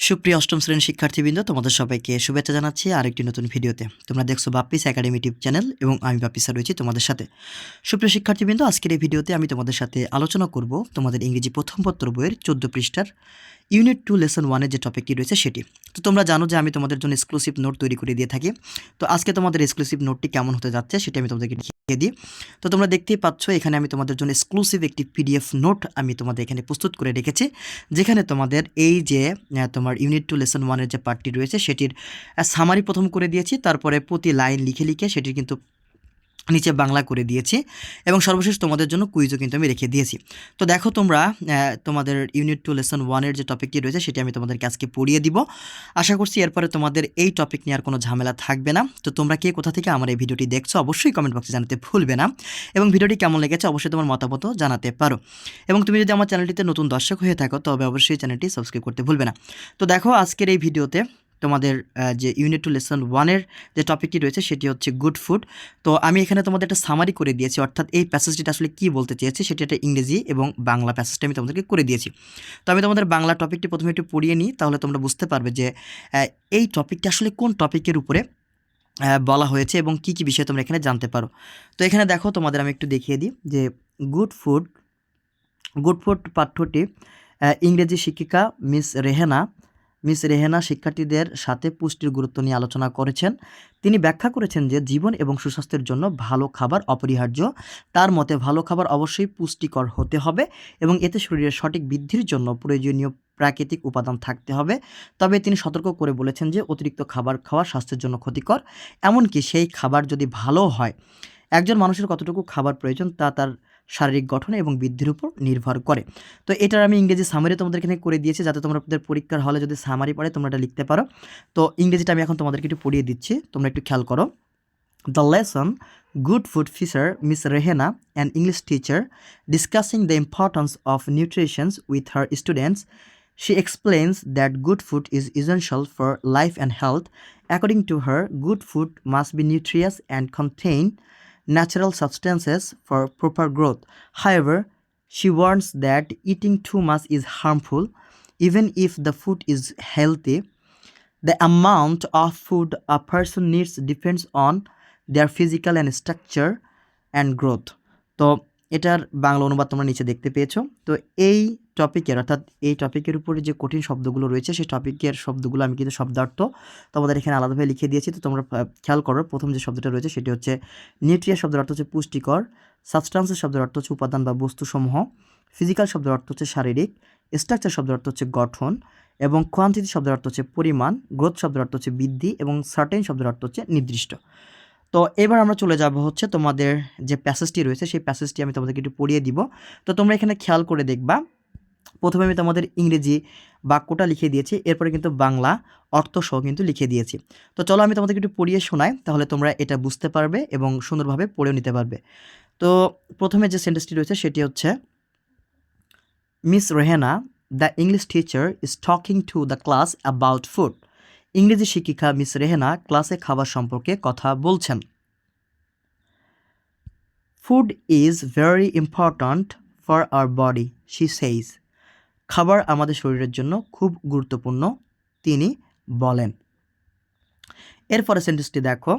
সুপ্রিয় অষ্টম শ্রেণীর শিক্ষার্থীবৃন্দ, তোমাদের সবাইকে শুভেচ্ছা জানাচ্ছি আরেকটি নতুন ভিডিওতে। তোমরা দেখছো বাপ্পিস একাডেমি ইউটিউব চ্যানেল এবং আমি বাপ্পি স্যার রয়েছি তোমাদের সাথে। সুপ্রিয় শিক্ষার্থীবৃন্দ, আজকের এই ভিডিওতে আমি তোমাদের সাথে আলোচনা করব তোমাদের ইংরেজি প্রথম পত্র বইয়ের 14 পৃষ্ঠার ইউনিট 2 লেসন 1-এর যে টপিকটি রয়েছে সেটি। তো তোমরা জানো যে আমি তোমাদের জন্য এক্সক্লুসিভ নোট তৈরি করে দিয়ে থাকি। তো আজকে তোমাদের এক্সক্লুসিভ নোটটি কেমন হতে যাচ্ছে সেটা আমি তোমাদেরকে দেখিয়ে দিই। তো তোমরা দেখতেই পাচ্ছ এখানে আমি তোমাদের জন্য এক্সক্লুসিভ একটি পিডিএফ নোট আমি তোমাদের এখানে প্রস্তুত করে রেখেছি, যেখানে তোমাদের এই যে তোমার ইউনিট 2 লেসন 1-এর যে পার্টটি রয়েছে সেটির সামারি প্রথম করে দিয়েছি, তারপরে প্রতি লাইন লিখে লিখে সেটির কিন্তু নিচে বাংলা করে দিয়েছি এবং সর্বশেষ তোমাদের জন্য কুইজও কিন্তু আমি রেখে দিয়েছি। তো দেখো তোমরা তোমাদের ইউনিট 2 লেসন 1-এর যে টপিকটি রয়েছে সেটি আমি তোমাদেরকে আজকে পড়িয়ে দিব। আশা করছি এরপরে তোমাদের এই টপিক নিয়ে আর কোনো ঝামেলা থাকবে না। তো তোমরা কে কোথা থেকে আমার এই ভিডিওটি দেখছো অবশ্যই কমেন্ট বক্সে জানাতে ভুলবে না, এবং ভিডিওটি কেমন লেগেছে অবশ্যই তোমার মতামতও জানাতে পারো। এবং তুমি যদি আমার চ্যানেলটিতে নতুন দর্শক হয়ে থাকো তবে অবশ্যই চ্যানেলটি সাবস্ক্রাইব করতে ভুলবে না। তো দেখো আজকের এই ভিডিওতে তোমাদের যে ইউনিট 2 লেসন 1-এর যে টপিকটি রয়েছে সেটি হচ্ছে গুড ফুড। তো আমি এখানে তোমাদের একটা সামারি করে দিয়েছি, অর্থাৎ এই প্যাসেজটিটা আসলে কী বলতে চেয়েছে সেটি একটা ইংরেজি এবং বাংলা প্যাসেজটা আমি তোমাদেরকে করে দিয়েছি। তো আমি তোমাদের বাংলা টপিকটি প্রথমে একটু পড়িয়ে নিই, তাহলে তোমরা বুঝতে পারবে যে এই টপিকটা আসলে কোন টপিকের উপরে বলা হয়েছে এবং কী কী বিষয় তোমরা এখানে জানতে পারো। তো এখানে দেখো তোমাদের আমি একটু দেখিয়ে দিই যে গুড ফুড পাঠ্যটি ইংরেজি শিক্ষিকা মিস রেহেনা শিক্ষার্থীদের সাথে পুষ্টির গুরুত্ব নিয়ে আলোচনা করেছেন। তিনি ব্যাখ্যা করেছেন যে জীবন এবং সুস্বাস্থ্যের জন্য ভালো খাবার অপরিহার্য। তার মতে ভালো খাবার অবশ্যই পুষ্টিকর হতে হবে এবং এতে শরীরের সঠিক বৃদ্ধির জন্য প্রয়োজনীয় প্রাকৃতিক উপাদান থাকতে হবে। তবে তিনি সতর্ক করে বলেছেন যে অতিরিক্ত খাবার খাওয়া স্বাস্থ্যের জন্য ক্ষতিকর, এমনকি সেই খাবার যদি ভালো হয়, একজন মানুষের কতটুকু খাবার প্রয়োজন তা তার শারীরিক গঠন এবং বৃদ্ধির উপর নির্ভর করে। তো এটার আমি ইংরেজি সামারি তোমাদের এখানে করে দিয়েছি, যাতে তোমাদের পরীক্ষার হলে যদি সামারি পড়ে তোমরা এটা লিখতে পারো। তো ইংরেজিটা আমি এখন তোমাদেরকে একটু পড়িয়ে দিচ্ছি, তোমরা একটু খেয়াল করো। The lesson good food feature miss Rehena, an English teacher, discussing the importance of nutrition with her students. She explains that good food is essential for life and health. According to her, good food must be nutritious and contain natural substances for proper growth. However, she warns that eating too much is harmful. Even if the food is healthy, the amount of food a person needs depends on their physical and structure and growth. তো এটার বাংলা অনুবাদ তোমরা নিচে দেখতে পেয়েছো। তো এই টপিকের অর্থাৎ এই টপিকের উপরে যে কঠিন শব্দগুলো রয়েছে সেই টপিকের শব্দগুলো আমি কিন্তু শব্দার্থ তোমাদের এখানে আলাদাভাবে লিখে দিয়েছি। তো তোমরা খেয়াল করো, প্রথম যে শব্দটা রয়েছে সেটি হচ্ছে নিউট্রিয়া, শব্দের অর্থ হচ্ছে পুষ্টিকর। সাবস্টান্সের শব্দের অর্থ হচ্ছে উপাদান বা বস্তুসমূহ। ফিজিক্যাল শব্দের অর্থ হচ্ছে শারীরিক। স্ট্রাকচার শব্দের অর্থ হচ্ছে গঠন। এবং কোয়ান্টিটি শব্দের অর্থ হচ্ছে পরিমাণ। গ্রোথ শব্দের অর্থ হচ্ছে বৃদ্ধি এবং সার্টেন শব্দের অর্থ হচ্ছে নির্দিষ্ট। তো এবার আমরা চলে যাব হচ্ছে তোমাদের যে প্যাসেজটি রয়েছে সেই প্যাসেজটি আমি তোমাদেরকে একটু পড়িয়ে দিব। তো তোমরা এখানে খেয়াল করে দেখবা, প্রথমে আমি তোমাদের ইংরেজি বাক্যটা লিখে দিয়েছি, এরপরে কিন্তু বাংলা অর্থ সহ কিন্তু লিখে দিয়েছি। তো চলো আমি তোমাদেরকে একটু পড়িয়ে শোনাই, তাহলে তোমরা এটা বুঝতে পারবে এবং সুন্দরভাবে পড়েও নিতে পারবে। তো প্রথমে যে সেন্টেন্সটি রয়েছে সেটি হচ্ছে, miss Rehena, the English teacher is talking to the class about food. ইংরেজি শিক্ষিকা মিস রেহেনা ক্লাসে খাবার সম্পর্কে কথা বলছেন। Food is very important for our body, she says. খাবার আমাদের শরীরের জন্য খুব গুরুত্বপূর্ণ, তিনি বলেন। এরপরে সেন্টেন্সটি দেখো,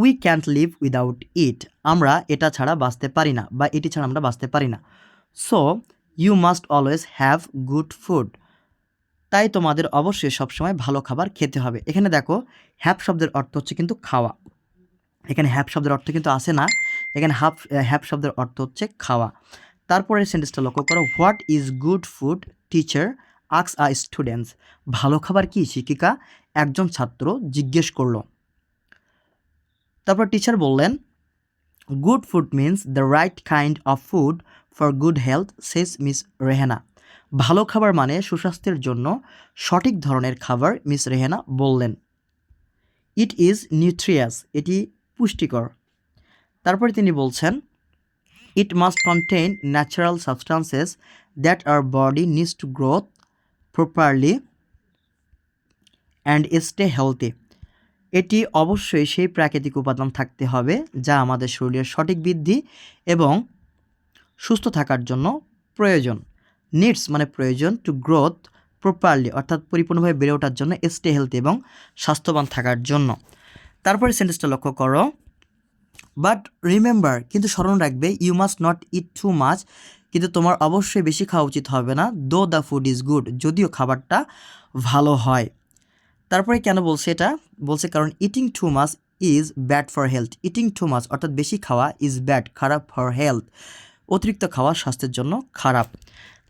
we can't live without it. আমরা এটা ছাড়া বাঁচতে পারি না বা এটি ছাড়া আমরা বাঁচতে পারি না। So you must always have good food. তাই তোমাদের অবশ্যই সবসময় ভালো খাবার খেতে হবে। এখানে দেখো হ্যাভ শব্দের অর্থ হচ্ছে কিন্তু খাওয়া, এখানে হ্যাভ শব্দের অর্থ কিন্তু আসে না, এখানে হ্যাভ শব্দের অর্থ হচ্ছে খাওয়া। তারপরে সেন্টেন্সটা লক্ষ্য করো, what is good food teacher asks a students. ভালো খাবার কি, শিক্ষিকা একজন ছাত্র জিজ্ঞেস করলো। তারপর টিচার বললেন, good food means the right kind of food for good health, says miss Rehena. ভালো খাবার মানে সুস্বাস্থ্যের জন্য সঠিক ধরনের খাবার, মিস রেহেনা বললেন। ইট ইজ নিউট্রিয়াস, এটি পুষ্টিকর। তারপরে তিনি বলছেন, it must contain natural substances that our body needs to growth properly and stay healthy. এটি অবশ্যই সেই প্রাকৃতিক উপাদান থাকতে হবে যা আমাদের শরীরের সঠিক বৃদ্ধি এবং সুস্থ থাকার জন্য প্রয়োজন। নিডস মানে প্রয়োজন, টু গ্রোথ প্রপারলি অর্থাৎ পরিপূর্ণভাবে বেড়ে ওঠার জন্য, স্টে হেলদি এবং স্বাস্থ্যবান থাকার জন্য। তারপরে সেন্টেন্সটা লক্ষ্য করো, বাট রিমেম্বার, কিন্তু স্মরণ রাখবে, you must not eat too much, কিন্তু তোমার অবশ্যই বেশি খাওয়া উচিত হবে না, দো দ্য ফুড ইজ গুড, যদিও খাবারটা ভালো হয়। তারপরে কেন বলছে এটা? বলছে কারণ eating too much is bad for health. Eating too much অর্থাৎ বেশি খাওয়া, ইজ ব্যাড খারাপ, ফর হেলথ অতিরিক্ত খাওয়া স্বাস্থ্যের জন্য খারাপ।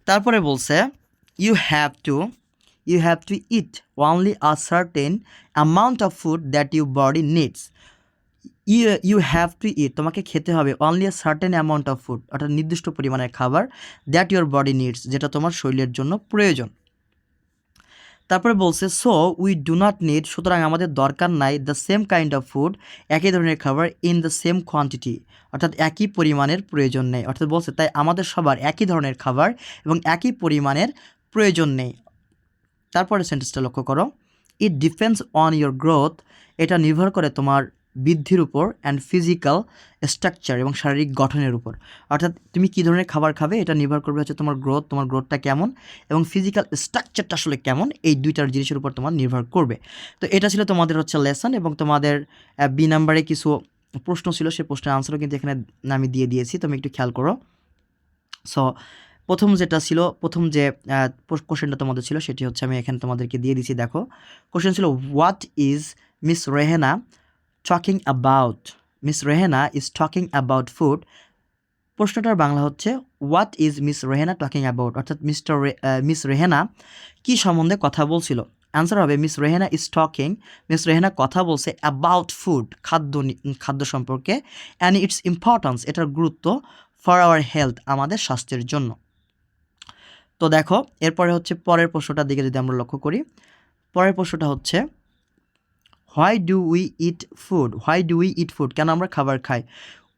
তারপরে বলছে you have to eat only a certain amount of food that you body needs. You have to eat, তোমাকে খেতে হবে, only a certain amount of food অর্থাৎ নির্দিষ্ট পরিমাণের খাবার, দ্যাট ইউর বডি নিডস যেটা তোমার শরীরের জন্য প্রয়োজন। তারপরে বলছে so we do not need, সুতরাং আমাদের দরকার নাই, the same kind of food, একই ধরনের খাবার, ইন দ্য সেম কোয়ান্টিটি অর্থাৎ একই পরিমাণের প্রয়োজন নেই। অর্থাৎ বলছে তাই আমাদের সবার একই ধরনের খাবার এবং একই পরিমাণের প্রয়োজন নেই। তারপরে সেন্টেন্সটা লক্ষ্য করো, it depends on your growth, এটা নির্ভর করে তোমার বৃদ্ধির উপর, অ্যান্ড ফিজিক্যাল স্ট্রাকচার এবং শারীরিক গঠনের উপর। অর্থাৎ তুমি কী ধরনের খাবার খাবে এটা নির্ভর করবে হচ্ছে তোমার গ্রোথটা কেমন এবং ফিজিক্যাল স্ট্রাকচারটা আসলে কেমন, এই দুইটার জিনিসের উপর তোমার নির্ভর করবে। তো এটা ছিল তোমাদের হচ্ছে লেসন, এবং তোমাদের বি নাম্বারে কিছু প্রশ্ন ছিল, সেই প্রশ্নের আনসারও কিন্তু এখানে আমি দিয়ে দিয়েছি, তুমি একটু খেয়াল করো। সো প্রথম যে কোশ্চেনটা তোমাদের ছিল সেটি হচ্ছে আমি এখানে তোমাদেরকে দিয়ে দিচ্ছি। দেখো কোশ্চেন ছিল, what is miss Rehena talking about? Miss Rehena is talking about food. প্রশ্নটার বাংলা হচ্ছে what is miss Rehena talking about, অর্থাৎ মিস রেহেনা কী সম্বন্ধে কথা বলছিল। অ্যান্সার হবে মিস রেহেনা কথা বলছে অ্যাবাউট ফুড, খাদ্য সম্পর্কে, অ্যান্ড ইটস ইম্পর্টেন্স, এটার গুরুত্ব, ফর আওয়ার হেলথ, আমাদের স্বাস্থ্যের জন্য। তো দেখো এরপরে হচ্ছে পরের প্রশ্নটার দিকে যদি আমরা লক্ষ্য করি, পরের প্রশ্নটা হচ্ছে why do we eat food, কেন আমরা খাবার খাই?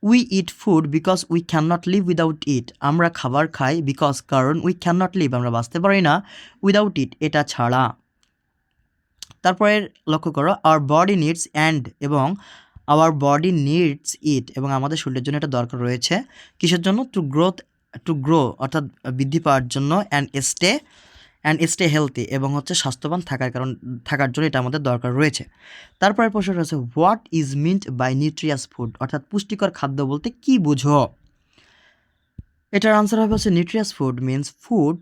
We eat food because we can not live without it, আমরা খাবার খাই বিকজ কারণ, উই ক্যান নট লিভ আমরা বাঁচতে পারি না, উইদাউট ইট এটা ছাড়া। তারপরে লক্ষ্য করো, আওয়ার বডি নিডস এবং আওয়ার বডি নিডস ইট, এবং আমাদের শরীরের জন্য এটা দরকার রয়েছে, কিসের জন্য? টু গ্রো অর্থাৎ বৃদ্ধি পাওয়ার জন্য, অ্যান্ড স্টে হেলদি এবং হচ্ছে স্বাস্থ্যবান থাকার জন্য এটা আমাদের দরকার রয়েছে। তারপরে প্রশ্নটা হচ্ছে what is meant by nutritious food, অর্থাৎ পুষ্টিকর খাদ্য বলতে কি বুঝো? এটার আনসার হবে হচ্ছে nutritious food means food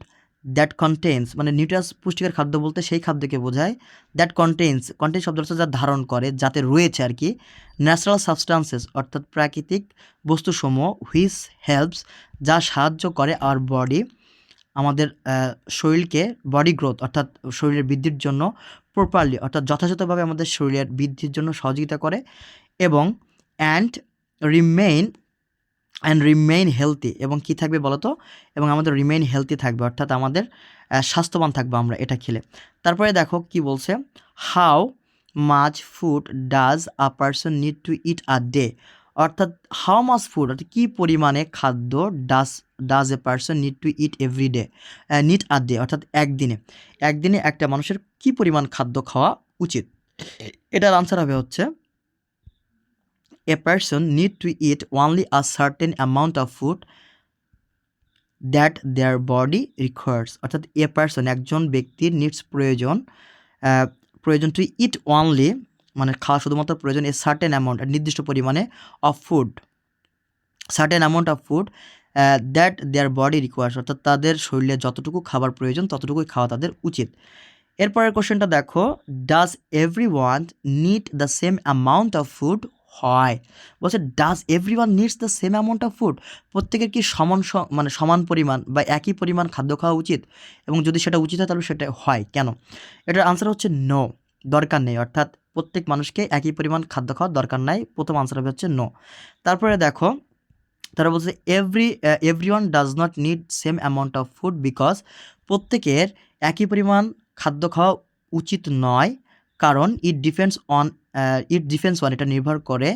that contains, মানে নিউট্রিয়াস পুষ্টিকর খাদ্য বলতে সেই খাদ্যকে বোঝায়, দ্যাট কন্টেন্স শব্দ হচ্ছে যা ধারণ করে, যাতে রয়েছে আর কি, ন্যাচারাল সাবস্টান্সেস অর্থাৎ প্রাকৃতিক বস্তুসমূহ, হুইচ হেল্পস যা সাহায্য করে আওয়ার বডি আমাদের শরীরকে, বডি গ্রোথ অর্থাৎ শরীরের বৃদ্ধির জন্য, প্রপারলি অর্থাৎ যথাযথভাবে আমাদের শরীরের বৃদ্ধির জন্য সহযোগিতা করে, এবং অ্যান্ড রিমেইন হেলদি, এবং কি থাকবে বলতো, এবং আমাদের রিমেইন হেলদি থাকবে অর্থাৎ আমাদের স্বাস্থ্যবান থাকবো আমরা এটা খেলে। তারপরে দেখো কি বলছে, how much food does a person need to it a day, অর্থাৎ হাউ মাচ ফুড অর্থাৎ কী পরিমাণে খাদ্য does a person need to it every day, need a day অর্থাৎ একদিনে একটা মানুষের কী পরিমাণ খাদ্য খাওয়া উচিত। এটার আনসার হবে হচ্ছে a person need to eat only a certain amount of food that their body requires, অর্থাৎ a person একজন ব্যক্তির নিডস প্রয়োজন টু ইট অনলি মানে খাওয়া শুধুমাত্র প্রয়োজন, এ সার্টেন অ্যামাউন্ট নির্দিষ্ট পরিমাণে of food that there body requires, অর্থাৎ তাদের শরীরে যতটুকু খাবার প্রয়োজন ততটুকুই খাওয়া তাদের উচিত। এরপরের কোশ্চেনটা দেখো, does everyone need the same amount of food, হয় বলছে does everyone needs the same amount of food, প্রত্যেকের কি সমান পরিমাণ বা একই পরিমাণ খাদ্য খাওয়া উচিত, এবং যদি সেটা উচিত হয় তাহলে সেটা হয় কেন? এটার আনসার হচ্ছে নো, দরকার নেই, অর্থাৎ প্রত্যেক মানুষকে একই পরিমাণ খাদ্য খাওয়ার দরকার নাই, প্রথম আনসার হবে হচ্ছে নো। তারপরে দেখো তারা বলছে everyone does not need same amount of food because, প্রত্যেকের একই পরিমাণ খাদ্য খাওয়া উচিত নয়, কারণ ইট ডিপেন্ডস অন এটা নির্ভর করে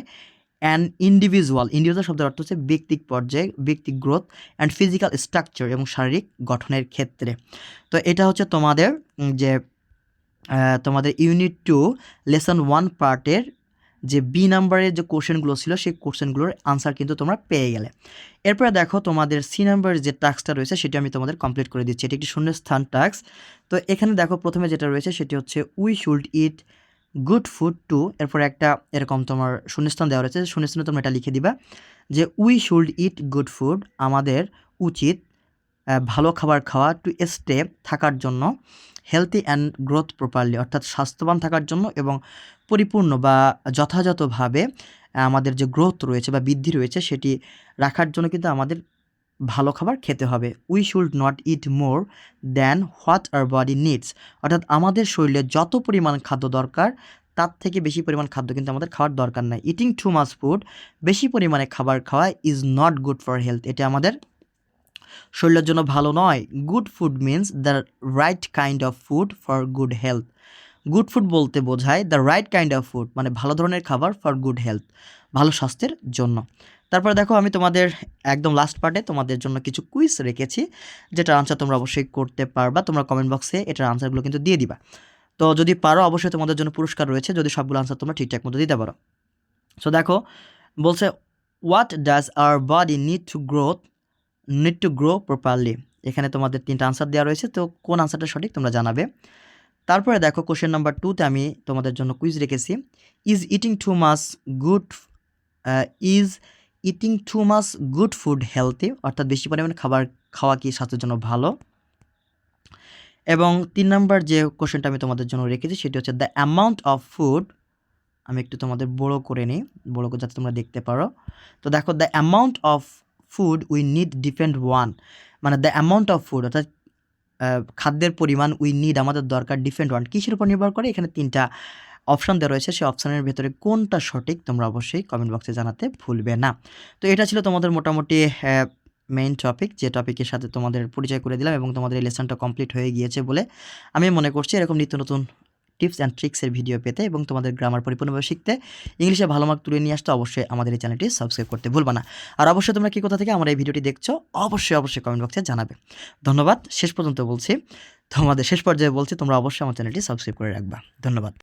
অ্যান ইন্ডিভিজুয়াল শব্দের অর্থ হচ্ছে ব্যক্তিক পর্যায়ে, ব্যক্তিক গ্রোথ অ্যান্ড ফিজিক্যাল স্ট্রাকচার এবং শারীরিক গঠনের ক্ষেত্রে। তো এটা হচ্ছে তোমাদের যে তোমাদের ইউনিট 2 লেসন 1 পার্টের যে বি নাম্বারের যে কোশ্চেনগুলো ছিল সেই কোশ্চেনগুলোর আনসার কিন্তু তোমরা পেয়ে গেলে। এরপরে দেখো তোমাদের সি নাম্বারের যে টাস্কটা রয়েছে সেটি আমি তোমাদের কমপ্লিট করে দিচ্ছি। এটি একটি শূন্যস্থান টাস্ক। তো এখানে দেখো প্রথমে যেটা রয়েছে সেটি হচ্ছে we should eat good food too, এরপরে একটা এরকম তোমার শূন্যস্থান দেওয়া রয়েছে, শূন্যস্থানে তোমরা এটা লিখে দিবা যে we should eat good food, আমাদের উচিত ভালো খাবার খাওয়া, টু স্টে থাকার জন্য, হেলদি অ্যান্ড গ্রোথ প্রপারলি অর্থাৎ স্বাস্থ্যবান থাকার জন্য এবং পরিপূর্ণ বা যথাযথভাবে আমাদের যে গ্রোথ রয়েছে বা বৃদ্ধি রয়েছে সেটি রাখার জন্য কিন্তু আমাদের ভালো খাবার খেতে হবে। We should not it more than what hour body needs, অর্থাৎ আমাদের শরীরে যত পরিমাণ খাদ্য দরকার তার থেকে বেশি পরিমাণ খাদ্য কিন্তু আমাদের খাওয়ার দরকার নাই। ইটিং টু মাচ ফুড, বেশি পরিমাণে খাবার খাওয়া, is not good for health, এটা আমাদের শরীরের জন্য ভালো নয়। Good food means the right kind of food for good health. Good food বলতে বোঝায় the right kind of food, মানে ভালো ধরনের খাবার ফর গুড হেলথ, ভালো স্বাস্থ্যের জন্য। তারপরে দেখো আমি তোমাদের একদম লাস্ট পার্টে তোমাদের জন্য কিছু কুইজ রেখেছি, যেটার আনসার তোমরা অবশ্যই করতে পারবা। তোমরা কমেন্ট বক্সে এটার আনসারগুলো কিন্তু দিয়ে দিবা। তো যদি পারো অবশ্যই তোমাদের জন্য পুরস্কার রয়েছে যদি সবগুলো আনসার তোমরা ঠিকঠাক মতো দিতে পারো। সো দেখো বলছে what does our body need to grow properly. এখানে তোমাদের 3টা আনসার দেওয়া রয়েছে, তো কোন আনসারটা সঠিক তোমরা জানাবে। তারপরে দেখো কোশ্চেন নাম্বার 2তে আমি তোমাদের জন্য কুইজ রেখেছি, is eating too much good food healthy, অর্থাৎ বেশি পরিমাণে খাবার খাওয়া কি স্বাস্থ্যের জন্য ভালো। এবং 3 নাম্বার যে কোশ্চেনটা আমি তোমাদের জন্য রেখেছি সেটি হচ্ছে দ্য অ্যামাউন্ট অফ ফুড, আমি একটু তোমাদের বড় করে নিই, বড় করে যাতে তোমরা দেখতে পারো। তো দেখো the amount of food we need depend one, মানে দ্য অ্যামাউন্ট অফ ফুড অর্থাৎ খাদ্যের পরিমাণ উই নিড আমাদের দরকার, ডিপেন্ড ওয়ান কিসের উপর নির্ভর করে। এখানে 3টা অপশান দেওয়া রয়েছে, সেই অপশানের ভেতরে কোনটা সঠিক তোমরা অবশ্যই কমেন্ট বক্সে জানাতে ভুলবে না। তো এটা ছিল তোমাদের মোটামুটি মেইন টপিক, যে টপিকের সাথে তোমাদের পরিচয় করে দিলাম এবং তোমাদের এই লেসনটা কমপ্লিট হয়ে গিয়েছে বলে আমি মনে করছি। এরকম নিত্য নতুন টিপস অ্যান্ড ট্রিক্সের ভিডিও পেতে এবং তোমাদের গ্রামার পরিপূর্ণভাবে শিখতে, ইংলিশে ভালো মার্ক তুলে নিয়ে আসতে অবশ্যই আমাদের এই চ্যানেলটি সাবস্ক্রাইব করতে ভুলবা না। আর অবশ্যই তোমরা কি কোথা থেকে আমার এই ভিডিওটি দেখছো অবশ্যই কমেন্ট বক্সে জানাবে। ধন্যবাদ। শেষ পর্যন্ত বলছি, তোমাদের শেষ পর্যায়ে বলছি তোমরা অবশ্যই আমার চ্যানেলটি সাবস্ক্রাইব করে রাখবা। ধন্যবাদ।